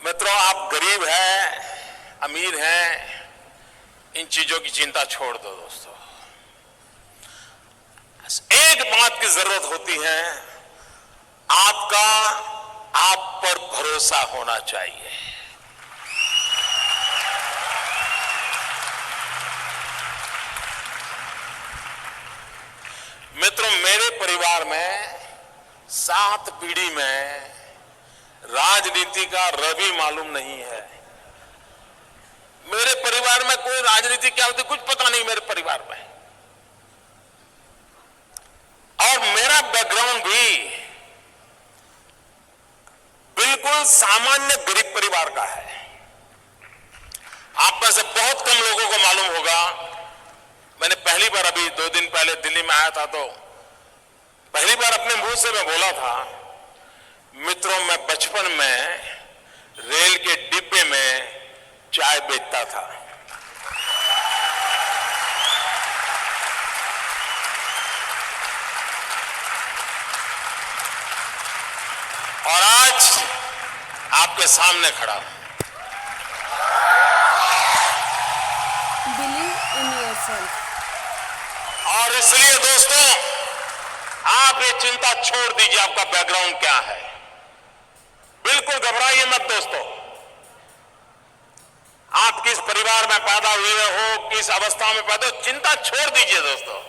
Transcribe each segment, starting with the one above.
मित्रों, आप गरीब हैं, अमीर हैं, इन चीजों की चिंता छोड़ दो दोस्तों। एक बात की जरूरत होती है, आपका आप पर भरोसा होना चाहिए। मित्रों, मेरे परिवार में 7 पीढ़ी में राजनीति का रवि मालूम नहीं है। मेरे परिवार में कोई राजनीति क्या होती कुछ पता नहीं मेरे परिवार में। और मेरा बैकग्राउंड भी बिल्कुल सामान्य गरीब परिवार का है। आप में से बहुत कम लोगों को मालूम होगा, मैंने पहली बार अभी 2 दिन पहले दिल्ली में आया था तो पहली बार अपने मुंह से मैं बोला था, मित्रों मैं बचपन में रेल के डिब्बे में चाय बेचता था। और आज आपके सामने खड़ा हूं। Believe in yourself. और इसलिए दोस्तों, आप ये चिंता छोड़ दीजिए आपका बैकग्राउंड क्या है। बिल्कुल घबराइए मत दोस्तों। आप किस परिवार में पैदा हुए हो, किस अवस्था में पैदा हो, चिंता छोड़ दीजिए दोस्तों।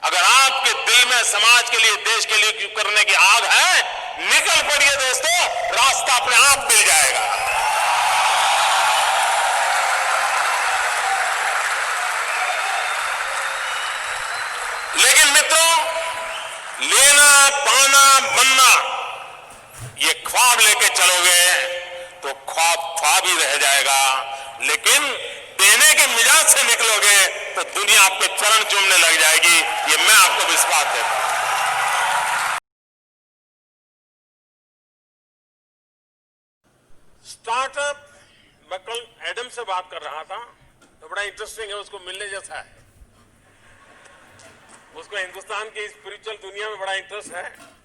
अगर आपके दिल में समाज के लिए, देश के लिए करने की आग है, निकल पड़िए दोस्तों, रास्ता अपने आप मिल जाएगा। लेकिन मित्रों, लेना पाना बनना, ये ख्वाब लेके चलोगे तो ख्वाब ख्वाब ही रह जाएगा। लेकिन देने के मिजाज से निकलोगे तो दुनिया आपके चरण चूमने लग जाएगी। ये मैं आपको विश्वास देता हूं। स्टार्टअप, मैं कल एडम से बात कर रहा था तो बड़ा इंटरेस्टिंग है, उसको मिलने जैसा है। उसको हिंदुस्तान की स्पिरिचुअल दुनिया में बड़ा इंटरेस्ट है।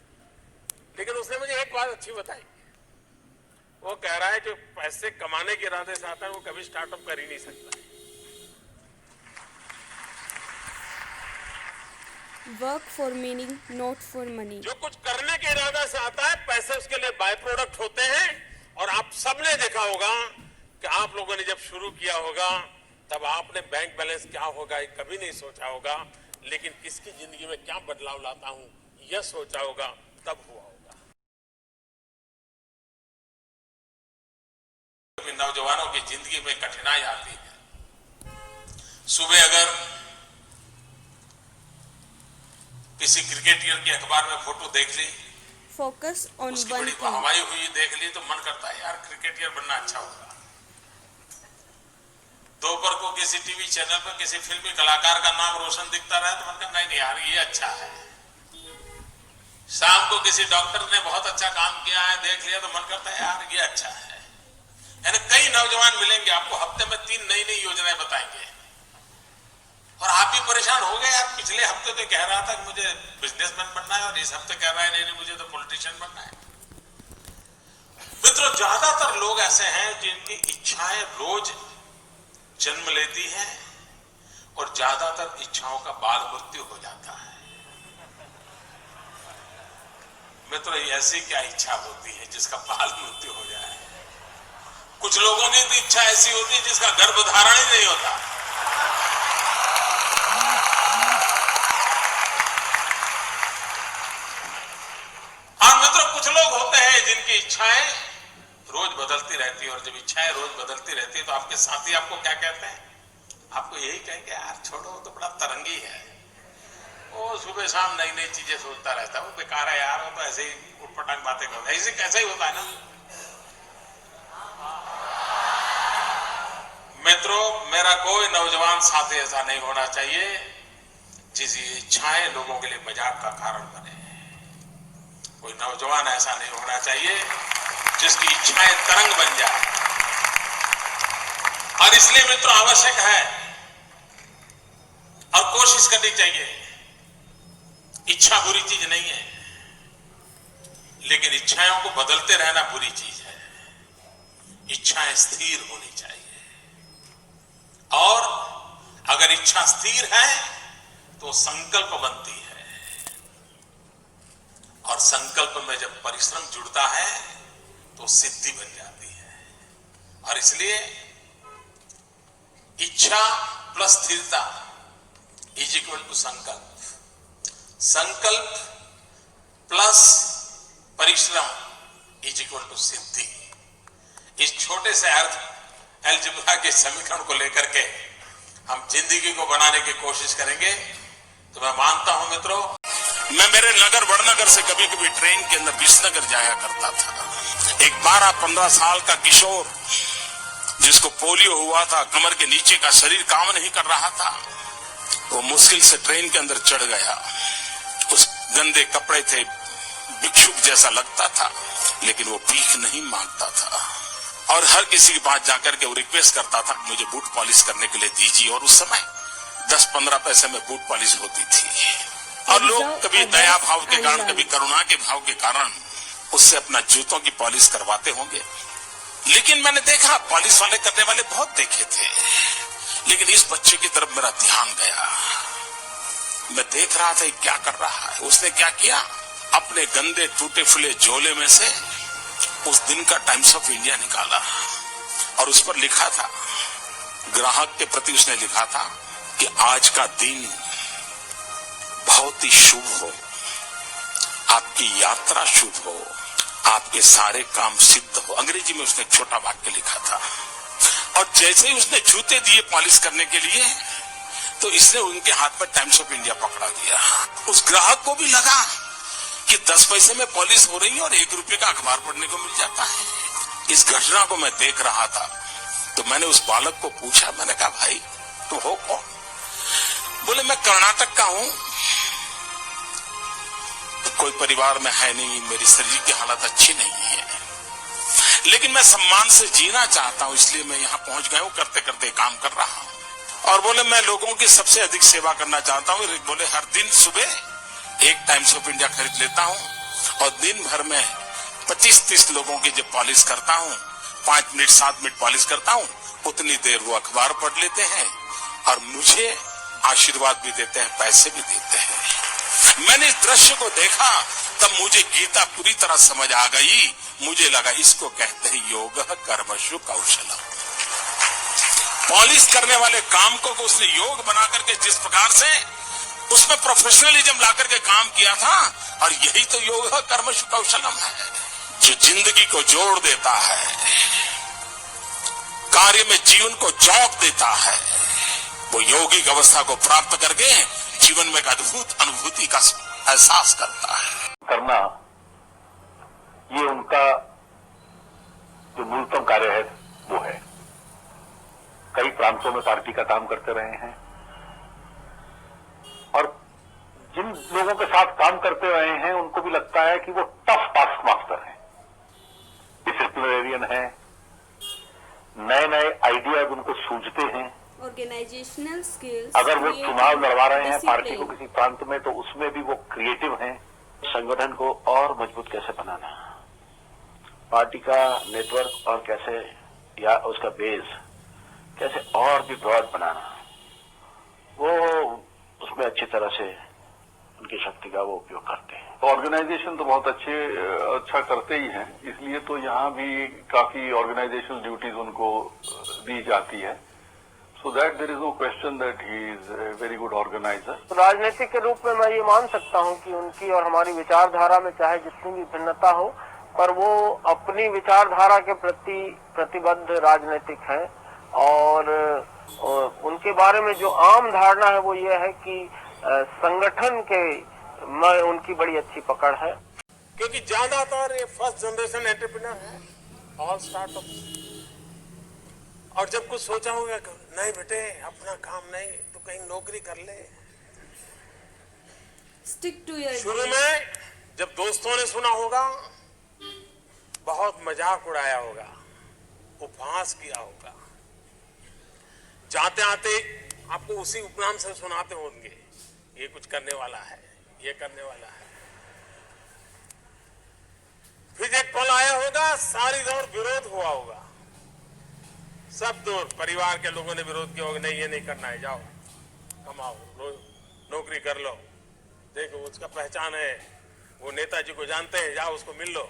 लेकिन उसने मुझे एक बात अच्छी बताई। वो कह रहा है जो पैसे कमाने के इरादे से आता है वो कभी स्टार्टअप कर ही नहीं सकता। Work for meaning, not for money. जो कुछ करने के इरादे से आता है, पैसे उसके लिए बाय प्रोडक्ट होते हैं। और आप सबने देखा होगा कि आप लोगों ने जब शुरू किया होगा तब आपने बैंक बैलेंस क्या होगा ये कभी नहीं सोचा होगा। लेकिन किसकी जिंदगी में क्या बदलाव लाता हूं यह सोचा होगा, तब हुआ होगा। नौजवानों की जिंदगी में कठिनाई आती है। सुबह अगर किसी क्रिकेटर के अखबार में फोटो देख ली, Focus on उसकी one बड़ी thing. वाहवाही हुई देख ली तो मन करता है यार क्रिकेटर बनना अच्छा होगा। दोपहर को किसी टीवी चैनल पर किसी फिल्मी कलाकार का नाम रोशन दिखता रहा तो मन करता नहीं यार ये अच्छा है। शाम को किसी डॉक्टर ने बहुत अच्छा काम किया है देख लिया तो मन करता है यार ये अच्छा है। यानी कई नौजवान मिलेंगे आपको, हफ्ते में 3 नई नई योजनाएं बताएंगे और आप भी परेशान हो गए। यार पिछले हफ्ते तो कह रहा था कि मुझे बिजनेसमैन बनना है और इस हफ्ते कह रहा है नहीं मुझे तो पॉलिटिशियन बनना है। मित्रों, ज्यादातर लोग ऐसे हैं जिनकी इच्छाएं रोज जन्म लेती हैं और ज्यादातर इच्छाओं का बाल मृत्यु हो जाता है। मित्रों, ऐसी क्या इच्छा होती है जिसका बाल मृत्यु हो जाए? कुछ लोगों की तो इच्छा ऐसी होती है जिसका गर्भधारण ही नहीं होता। और मित्रों, कुछ लोग होते हैं जिनकी इच्छाएं रोज बदलती रहती है। और जब इच्छाएं रोज बदलती रहती है तो आपके साथी आपको क्या कहते हैं? आपको यही कहेंगे यार छोड़ो तो बड़ा तरंगी है, वो सुबह शाम नई नई चीजें सोचता रहता है, वो बेकार है यार, वो तो ऐसे ही उटपटांग बातें करता है। ऐसे कैसे ही होता है ना। मित्रों, मेरा कोई नौजवान साथी ऐसा नहीं होना चाहिए जिसकी इच्छाएं लोगों के लिए मजाक का कारण बने। कोई नौजवान ऐसा नहीं होना चाहिए जिसकी इच्छाएं तरंग बन जाए। और इसलिए मित्रों आवश्यक है और कोशिश करनी चाहिए। इच्छा बुरी चीज नहीं है, लेकिन इच्छाओं को बदलते रहना बुरी चीज है। इच्छाएं स्थिर होनी चाहिए, और अगर इच्छा स्थिर है तो संकल्प बनती है, और संकल्प में जब परिश्रम जुड़ता है तो सिद्धि बन जाती है। और इसलिए इच्छा प्लस स्थिरता इज इक्वल टू संकल्प, संकल्प प्लस परिश्रम इज इक्वल टू सिद्धि। इस छोटे से अर्थ अलजेब्रा के समीकरण को लेकर के हम जिंदगी को बनाने की कोशिश करेंगे। तो मैं मानता हूं मित्रों, मैं मेरे नगर वड़नगर से कभी कभी ट्रेन के अंदर विसनगर जाया करता था। एक 12-15 साल का किशोर जिसको पोलियो हुआ था, कमर के नीचे का शरीर काम नहीं कर रहा था, वो मुश्किल से ट्रेन के अंदर चढ़ गया। उस गंदे कपड़े थे, भिक्षुक जैसा लगता था, लेकिन वो भीख नहीं मांगता था और हर किसी के पास जाकर के वो रिक्वेस्ट करता था मुझे बूट पॉलिश करने के लिए दीजिए। और उस समय 10-15 पैसे में बूट पॉलिश होती थी, और लोग कभी दया भाव के कारण, कभी करुणा के भाव के कारण उससे अपना जूतों की पॉलिश करवाते होंगे। लेकिन मैंने देखा, पॉलिश वाले करने वाले बहुत देखे थे, लेकिन इस बच्चे की तरफ मेरा ध्यान गया। मैं देख रहा था क्या कर रहा है। उसने क्या किया, अपने गंदे टूटे फूले झोले में से उस दिन का टाइम्स ऑफ इंडिया निकाला और उस पर लिखा था, ग्राहक के प्रति उसने लिखा था कि आज का दिन बहुत ही शुभ हो, आपकी यात्रा शुभ हो, आपके सारे काम सिद्ध हो। अंग्रेजी में उसने एक छोटा वाक्य लिखा था, और जैसे ही उसने जूते दिए पॉलिश करने के लिए, तो इसने उनके हाथ में टाइम्स ऑफ इंडिया पकड़ा दिया। उस ग्राहक को भी लगा कि 10 पैसे में पॉलिश हो रही है और 1 रुपए का अखबार पढ़ने को मिल जाता है। इस घटना को मैं देख रहा था, तो मैंने उस बालक को पूछा, मैंने कहा भाई तुम हो कौन? बोले मैं कर्नाटक का हूं, कोई परिवार में है नहीं, मेरी शरीर की हालत अच्छी नहीं है, लेकिन मैं सम्मान से जीना चाहता हूं, इसलिए मैं यहाँ पहुंच गया हूं, करते करते काम कर रहा हूं। और बोले मैं लोगों की सबसे अधिक सेवा करना चाहता हूं। बोले हर दिन सुबह एक टाइम्स ऑफ इंडिया खरीद लेता हूं और दिन भर में 25-30 लोगों की जब पॉलिश करता हूं, 5 मिनट 7 मिनट पॉलिश करता हूं, उतनी देर वो अखबार पढ़ लेते हैं और मुझे आशीर्वाद भी देते हैं, पैसे भी देते हैं। मैंने इस दृश्य को देखा, तब मुझे गीता पूरी तरह समझ आ गई। मुझे लगा इसको कहते हैं योग कर्मशु कौशलम। पॉलिश करने वाले काम को उसने योग बना करके जिस प्रकार से उसमें प्रोफेशनलिज्म ला करके काम किया था, और यही तो योग कर्मशु कौशलम है, जो जिंदगी को जोड़ देता है, कार्य में जीवन को झोंक देता है। वो यौगिक अवस्था को प्राप्त करके जीवन में एक अद्भुत अनुभूति का एहसास करता है। करना ये उनका जो मूलतम कार्य है वो है। कई प्रांतों में पार्टी का काम करते रहे हैं और जिन लोगों के साथ काम करते रहे हैं उनको भी लगता है कि वो टफ टास्क मास्टर हैं, डिसिप्लिनरियन हैं, नए नए आइडियाज उनको सूझते हैं। Organizational skills, अगर वो चुनाव लड़वा रहे हैं पार्टी को discipline. किसी प्रांत में, तो उसमें भी वो क्रिएटिव हैं। संगठन को और मजबूत कैसे बनाना, पार्टी का नेटवर्क और कैसे, या उसका बेस कैसे और भी ब्रॉड बनाना, वो उसमें अच्छी तरह से उनकी शक्ति का वो उपयोग करते हैं। ऑर्गेनाइजेशन तो बहुत अच्छा करते ही हैं, इसलिए तो यहाँ भी काफी ऑर्गेनाइजेशनल ड्यूटीज उनको दी जाती है। So that there is no question that he is a very good organizer. राजनीतिक के रूप में मैं ये मान सकता हूँ कि उनकी और हमारी विचारधारा में चाहे जितनी भी भिन्नता हो, पर वो अपनी विचारधारा के प्रति प्रतिबद्ध राजनीतिक हैं। और उनके बारे में जो आम धारणा है वो ये है कि संगठन के में उनकी बड़ी अच्छी पकड़ है, क्योंकि ज्यादातर ये फर्स्ट जनरेशन एंटरप्रेन्योर है, ऑल स्टार्टअप। और जब कुछ सोचा होगा नहीं बेटे अपना काम नहीं तो कहीं नौकरी कर ले। Stick to your शुरू dreams. में जब दोस्तों ने सुना होगा, बहुत मजाक उड़ाया होगा, उपहास किया होगा, जाते आते आपको उसी उपनाम से सुनाते होंगे, ये कुछ करने वाला है, ये करने वाला है। फिर एक पल आया होगा, सारी दौड़ विरोध हुआ होगा, सब दूर। परिवार के लोगों ने विरोध किया होगा, नहीं ये नहीं करना है, जाओ कमाओ, नौकरी कर लो, देखो उसका पहचान है, वो नेताजी को जानते हैं, जाओ उसको मिल लो।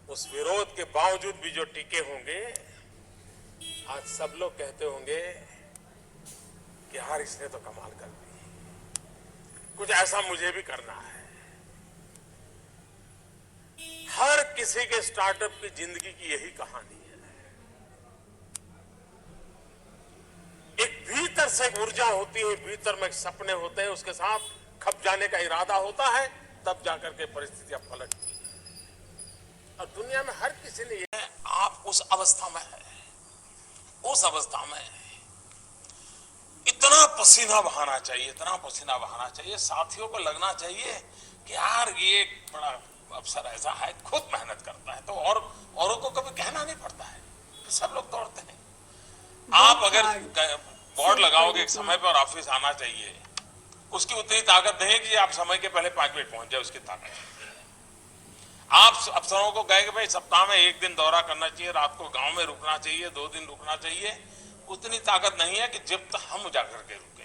उस विरोध के बावजूद भी जो टीके होंगे, आज सब लोग कहते होंगे कि यार इसने तो कमाल कर दी, कुछ ऐसा मुझे भी करना है। हर किसी के स्टार्टअप की जिंदगी की यही कहानी है। एक भीतर से एक ऊर्जा होती है, भीतर में सपने होते हैं, उसके साथ खप जाने का इरादा होता है, तब जाकर के परिस्थितियां पलटती है। और दुनिया में हर किसी ने ये, आप उस अवस्था में है, उस अवस्था में इतना पसीना बहाना चाहिए, इतना पसीना बहाना चाहिए, साथियों को लगना चाहिए कि यार ये बड़ा अफसर ऐसा है, खुद मेहनत करता है, तो और औरों को कभी कहना नहीं पड़ता है, तो सब लोग दौड़ते हैं। आप अगर बोर्ड लगाओगे एक समय पर ऑफिस आना चाहिए, उसकी उतनी ताकत नहीं है कि आप समय के पहले 5 मिनट पहुंच जाए, उसकी ताकत। आप अफसरों को कहेंगे भाई सप्ताह में 1 दिन दौरा करना चाहिए, रात को गांव में रुकना चाहिए, 2 दिन रुकना चाहिए, उतनी ताकत नहीं है कि जब तक हम जाकर के रुकें।